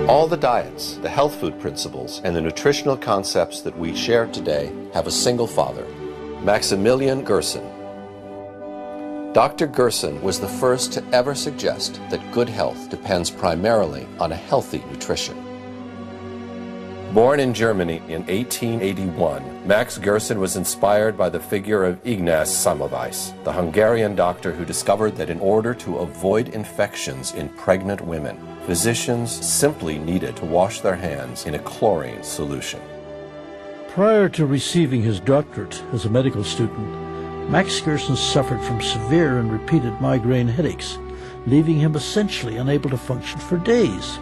All the diets, the health food principles, and the nutritional concepts that we share today have a single father, Maximilian Gerson. Dr. Gerson was the first to ever suggest that good health depends primarily on a healthy nutrition. Born in Germany in 1881, Max Gerson was inspired by the figure of Ignaz Semmelweis, the Hungarian doctor who discovered that in order to avoid infections in pregnant women, physicians simply needed to wash their hands in a chlorine solution. Prior to receiving his doctorate as a medical student, Max Gerson suffered from severe and repeated migraine headaches, leaving him essentially unable to function for days.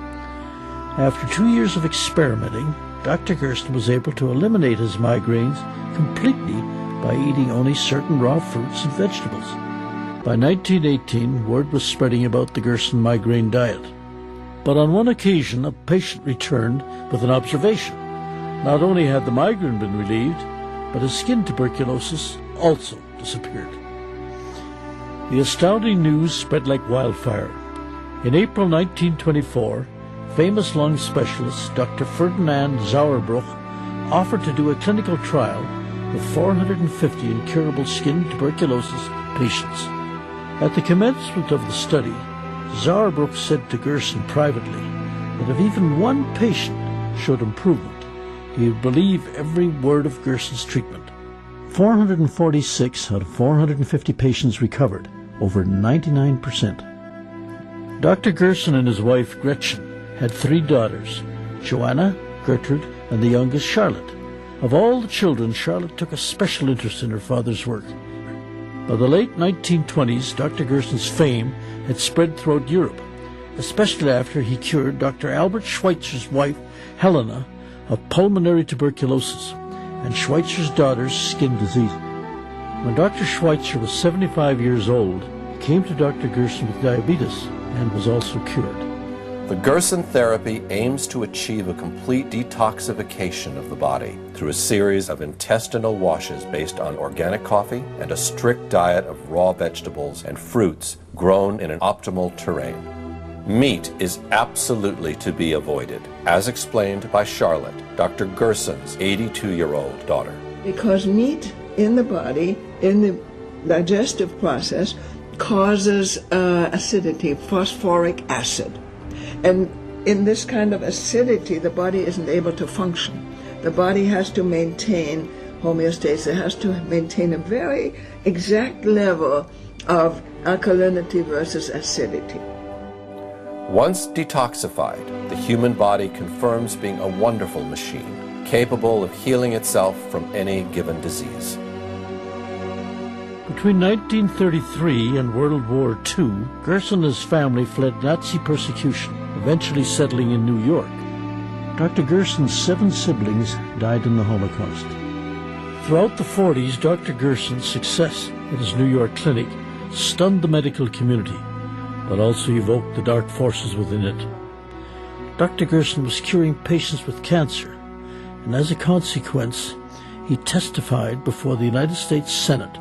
After 2 years of experimenting, Dr. Gerson was able to eliminate his migraines completely by eating only certain raw fruits and vegetables. By 1918, word was spreading about the Gerson migraine diet. But on one occasion, a patient returned with an observation. Not only had the migraine been relieved, but his skin tuberculosis also disappeared. The astounding news spread like wildfire. In April 1924, famous lung specialist Dr. Ferdinand Sauerbruch offered to do a clinical trial with 450 incurable skin tuberculosis patients. At the commencement of the study, Sauerbruch said to Gerson privately that if even one patient showed improvement, he would believe every word of Gerson's treatment. 446 out of 450 patients recovered, over 99%. Dr. Gerson and his wife Gretchen had 3 daughters, Joanna, Gertrude, and the youngest Charlotte. Of all the children, Charlotte took a special interest in her father's work. By the late 1920s, Dr. Gerson's fame had spread throughout Europe, especially after he cured Dr. Albert Schweitzer's wife, Helena, of pulmonary tuberculosis and Schweitzer's daughter's skin disease. When Dr. Schweitzer was 75 years old, he came to Dr. Gerson with diabetes and was also cured. The Gerson therapy aims to achieve a complete detoxification of the body through a series of intestinal washes based on organic coffee and a strict diet of raw vegetables and fruits grown in an optimal terrain. Meat is absolutely to be avoided, as explained by Charlotte, Dr. Gerson's 82-year-old daughter. Because meat in the body, in the digestive process, causes acidity, phosphoric acid. And in this kind of acidity, the body isn't able to function. The body has to maintain homeostasis. It has to maintain a very exact level of alkalinity versus acidity. Once detoxified, the human body confirms being a wonderful machine, capable of healing itself from any given disease. Between 1933 and World War II, Gerson and his family fled Nazi persecution, eventually settling in New York. Dr. Gerson's 7 siblings died in the Holocaust. Throughout the 40s, Dr. Gerson's success at his New York clinic stunned the medical community, but also evoked the dark forces within it. Dr. Gerson was curing patients with cancer, and as a consequence, he testified before the United States Senate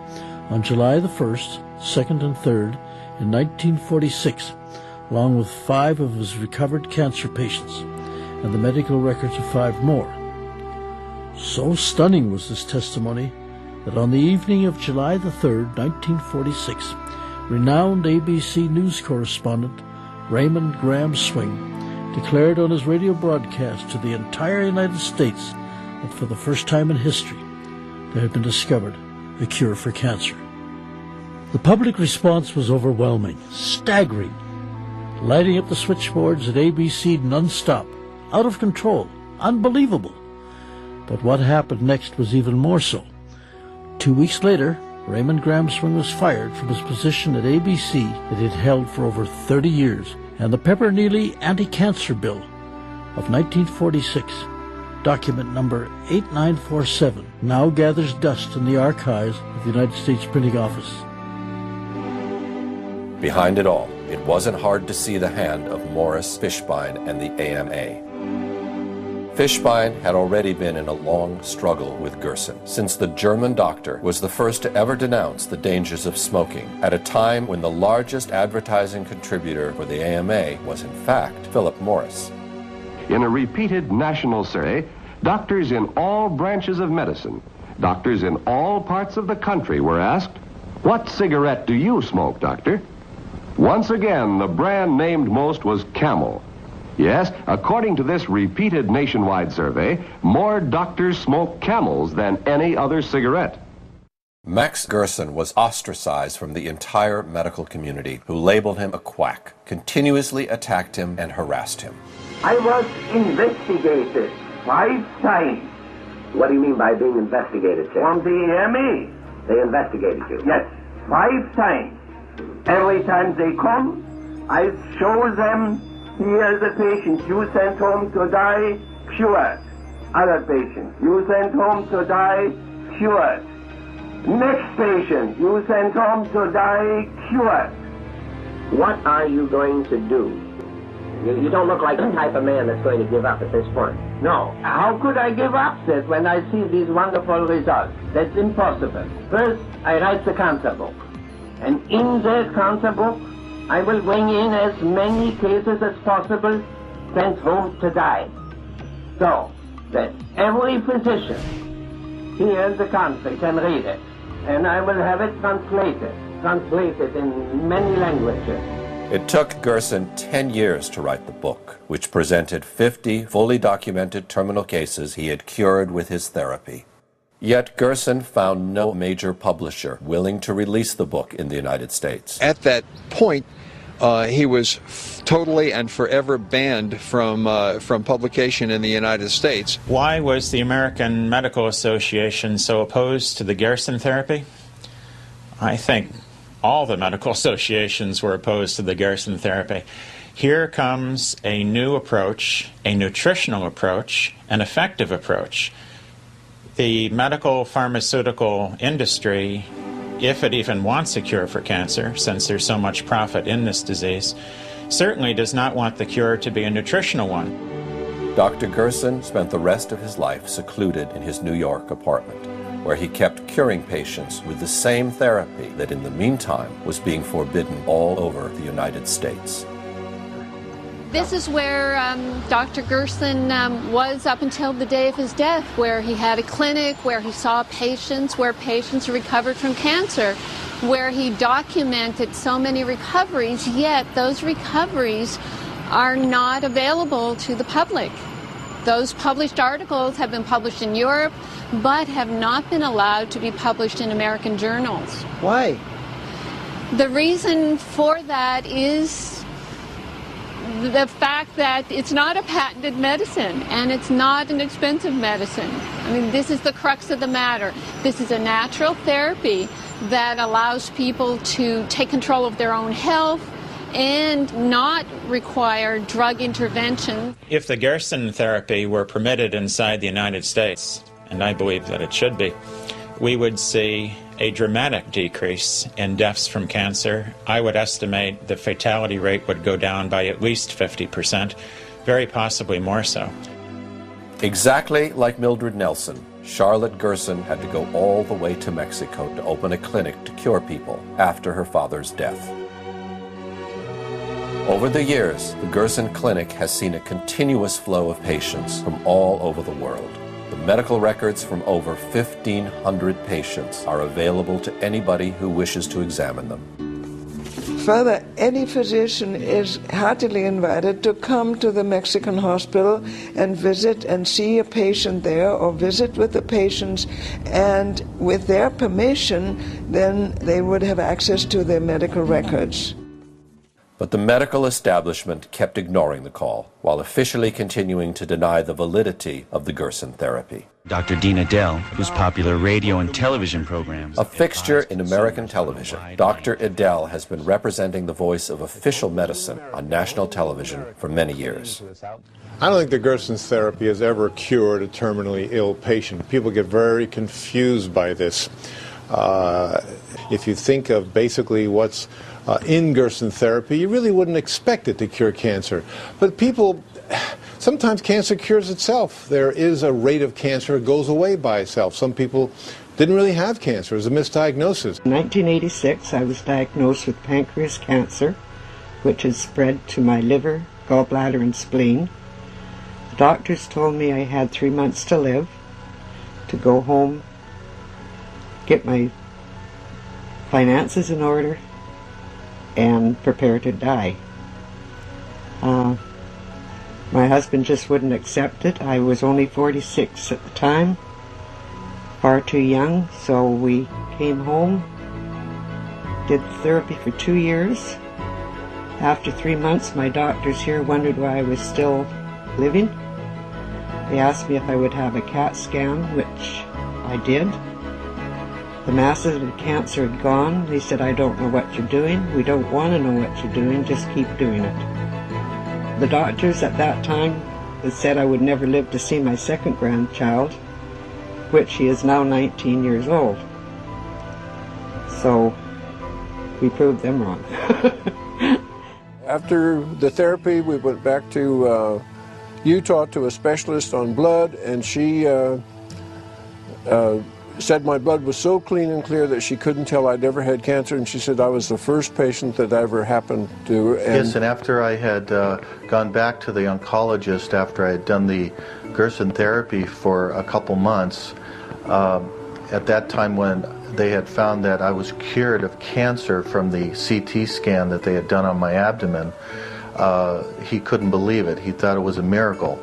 on July the 1st, 2nd, and 3rd in 1946, along with 5 of his recovered cancer patients and the medical records of 5 more. So stunning was this testimony that on the evening of July the 3rd, 1946, renowned ABC News correspondent Raymond Graham Swing declared on his radio broadcast to the entire United States that for the first time in history there had been discovered a cure for cancer. The public response was overwhelming, staggering, lighting up the switchboards at ABC non-stop, out of control, unbelievable. But what happened next was even more so. 2 weeks later, Raymond Graham Swing was fired from his position at ABC that he had held for over 30 years, and the Pepper-Neely Anti-Cancer Bill of 1946, document number 8947, now gathers dust in the archives of the United States Printing Office. Behind it all, it wasn't hard to see the hand of Morris Fishbein and the AMA. Forbbiden had already been in a long struggle with Gerson, since the German doctor was the first to ever denounce the dangers of smoking at a time when the largest advertising contributor for the AMA was in fact Philip Morris. In a repeated national survey, doctors in all branches of medicine, doctors in all parts of the country were asked, "What cigarette do you smoke, doctor?" Once again, the brand named most was Camel. Yes, according to this repeated nationwide survey, more doctors smoke Camels than any other cigarette. Max Gerson was ostracized from the entire medical community, who labeled him a quack, continuously attacked him and harassed him. I was investigated 5 times. What do you mean by being investigated, sir? From the AMA. They investigated you? Yes, 5 times. Every time they come, I show them, here's a patient you sent home to die, cured. Other patient you sent home to die, cured. Next patient you sent home to die, cured. What are you going to do? You don't look like the type of man that's going to give up at this point. No. How could I give up this when I see these wonderful results? That's impossible. First, I write the cancer book. And in that cancer book, I will bring in as many cases as possible sent home to die. So that every physician here in the country can read it. And I will have it translated in many languages. It took Gerson 10 years to write the book, which presented 50 fully documented terminal cases he had cured with his therapy. Yet Gerson found no major publisher willing to release the book in the United States. At that point, he was totally and forever banned from publication in the United States. Why was the American Medical Association so opposed to the Gerson therapy? I think all the medical associations were opposed to the Gerson therapy. Here comes a new approach, a nutritional approach, an effective approach. The medical pharmaceutical industry, if it even wants a cure for cancer, since there's so much profit in this disease, certainly does not want the cure to be a nutritional one. Dr. Gerson spent the rest of his life secluded in his New York apartment, where he kept curing patients with the same therapy that in the meantime was being forbidden all over the United States. This is where Dr. Gerson was up until the day of his death, where he had a clinic, where he saw patients, where patients recovered from cancer, where he documented so many recoveries, yet those recoveries are not available to the public. Those published articles have been published in Europe, but have not been allowed to be published in American journals. Why? The reason for that is the fact that it's not a patented medicine and it's not an expensive medicine. I mean, this is the crux of the matter. This is a natural therapy that allows people to take control of their own health and not require drug intervention. If the Gerson therapy were permitted inside the United States, and I believe that it should be, we would see a dramatic decrease in deaths from cancer. I would estimate the fatality rate would go down by at least 50%, very possibly more so. Exactly like Mildred Nelson, Charlotte Gerson had to go all the way to Mexico to open a clinic to cure people after her father's death. Over the years, the Gerson Clinic has seen a continuous flow of patients from all over the world. The medical records from over 1,500 patients are available to anybody who wishes to examine them. Further, any physician is heartily invited to come to the Mexican hospital and visit and see a patient there, or visit with the patients, and with their permission, then they would have access to their medical records. But the medical establishment kept ignoring the call, while officially continuing to deny the validity of the Gerson therapy. Dr. Dean Edell, whose popular radio and television programs... A fixture in American television, Dr. Edell has been representing the voice of official medicine on national television for many years. I don't think the Gerson's therapy has ever cured a terminally ill patient. People get very confused by this. If you think of basically what's in Gerson therapy, you really wouldn't expect it to cure cancer. But people Sometimes cancer cures itself. There is a rate of cancer that goes away by itself. Some people didn't really have cancer. It was a misdiagnosis. In 1986, I was diagnosed with pancreas cancer, which had spread to my liver, gallbladder, and spleen. The doctors told me I had 3 months to live, to go home, get my finances in order, and prepare to die. My husband just wouldn't accept it. I was only 46 at the time, far too young, so we came home, did therapy for 2 years. After 3 months, my doctors here wondered why I was still living. They asked me if I would have a CAT scan, which I did. The masses of cancer had gone. They said, "I don't know what you're doing. We don't want to know what you're doing. Just keep doing it." The doctors at that time had said I would never live to see my second grandchild, which he is now 19 years old. So we proved them wrong. After the therapy, we went back to Utah to a specialist on blood, and she said my blood was so clean and clear that she couldn't tell I'd ever had cancer, and she said I was the first patient that ever happened to. Yes, and after I had gone back to the oncologist after I had done the Gerson therapy for a couple months, at that time when they had found that I was cured of cancer from the CT scan that they had done on my abdomen, he couldn't believe it. He thought it was a miracle.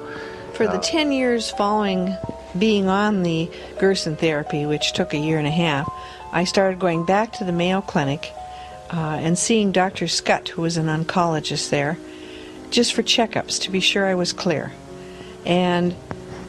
For the 10 years following being on the Gerson therapy, which took a year and a half, I started going back to the Mayo Clinic and seeing Dr. Scott, who was an oncologist there, just for checkups to be sure I was clear. And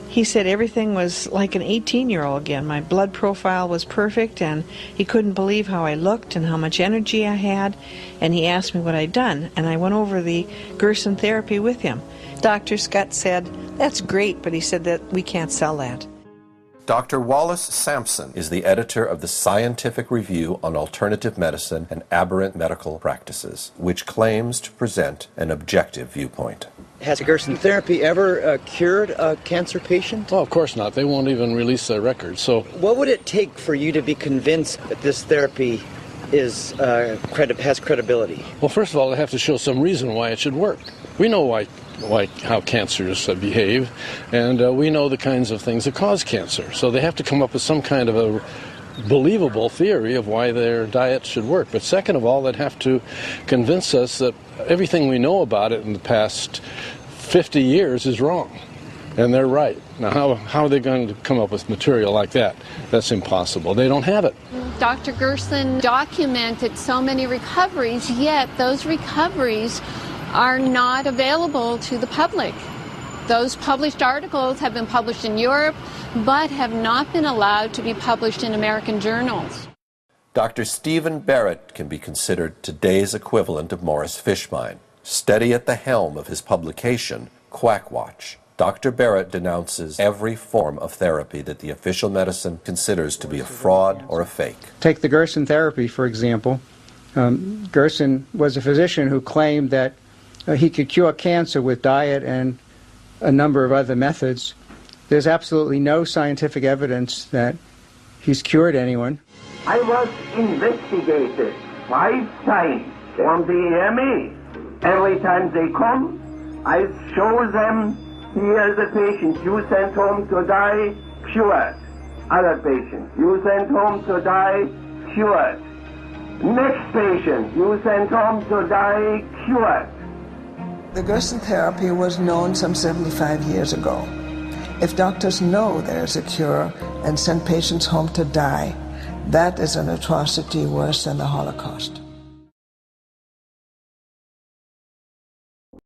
he said everything was like an 18-year-old again. My blood profile was perfect, and he couldn't believe how I looked and how much energy I had. And he asked me what I'd done, and I went over the Gerson therapy with him. Dr. Scott said, "That's great," but he said that we can't sell that. Dr. Wallace Sampson is the editor of the Scientific Review on Alternative Medicine and Aberrant Medical Practices, which claims to present an objective viewpoint. Has Gerson therapy ever cured a cancer patient? Oh, of course not. They won't even release their records. So, what would it take for you to be convinced that this therapy is has credibility? Well, first of all, they have to show some reason why it should work. We know how cancers behave, and we know the kinds of things that cause cancer. So they have to come up with some kind of a believable theory of why their diet should work. But second of all, they'd have to convince us that everything we know about it in the past 50 years is wrong, and they're right. Now, how are they going to come up with material like that? That's impossible. They don't have it. Dr. Gerson documented so many recoveries, yet those recoveries are not available to the public. Those published articles have been published in Europe, but have not been allowed to be published in American journals. Dr. Stephen Barrett can be considered today's equivalent of Morris Fishbein. Steady at the helm of his publication, Quackwatch, Dr. Barrett denounces every form of therapy that the official medicine considers to be a fraud or a fake. Take the Gerson therapy, for example. Gerson was a physician who claimed that he could cure cancer with diet and a number of other methods. There's absolutely no scientific evidence that he's cured anyone. I was investigated 5 times from the EMA. Every time they come, I show them, here's a patient you sent home to die, cured. Other patient, you sent home to die, cured. Next patient, you sent home to die, cured. The Gerson therapy was known some 75 years ago. If doctors know there's a cure and send patients home to die, that is an atrocity worse than the Holocaust.